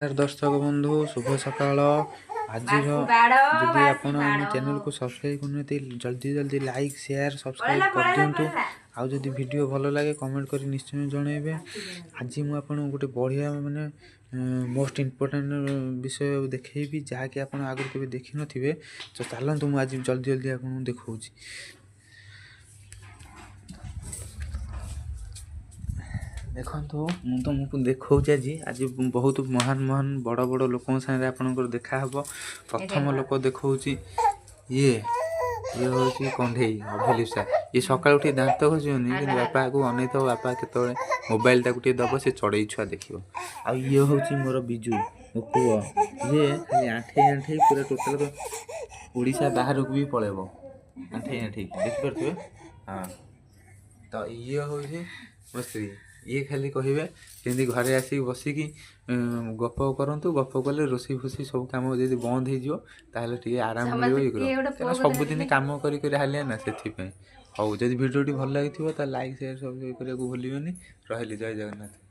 दर्शक बंधु शुभ सकाळ आज जदि आपण आम चैनल को सब्सक्राइब करते जल्दी जल्दी लाइक शेयर सब्सक्राइब कर दिंतु आउ जदि वीडियो भल लगे कमेंट कर निश्चय जनइबे। आज मुझे आपन गोटे बढ़िया माने मोस्ट इम्पोर्टेंट विषय देखी जहाँकि आप आगुरी केवे देखी नथिबे। तो चलतु मुझे आज जल्दी जल्दी आपको देखा देखो मु तुमको देखा आज आज बहुत महान महान बड़ बड़ लोक सागे आपंकर देखा प्रथम लोक देखा ये ये हूँ कंधे अभिलिप्सा ये सका उठी दांत घसीबनी कि बापा को अनै थो बापा के मोबाइल टाक दब से चढ़ई छुआ देख ये हूँ मोर बिजु मो पुओ ये खाली आठे आठे पूरा टोटाल ओडिशा बाहर को भी पलैब आठे आठे देखिपे। हाँ तो ये हूँ मो स्त्री ये खाली कहे केमती घरे आसिक बसिकी गप करतु गप कले रोषे फोषे सब कम जब बंद हो आराम मिले ये कर सबुदिन कम कर हालिया ना से हाँ जब भिडियो भल लगी तो लाइक शेयर सब करने को भूल रही। जय जगन्नाथ।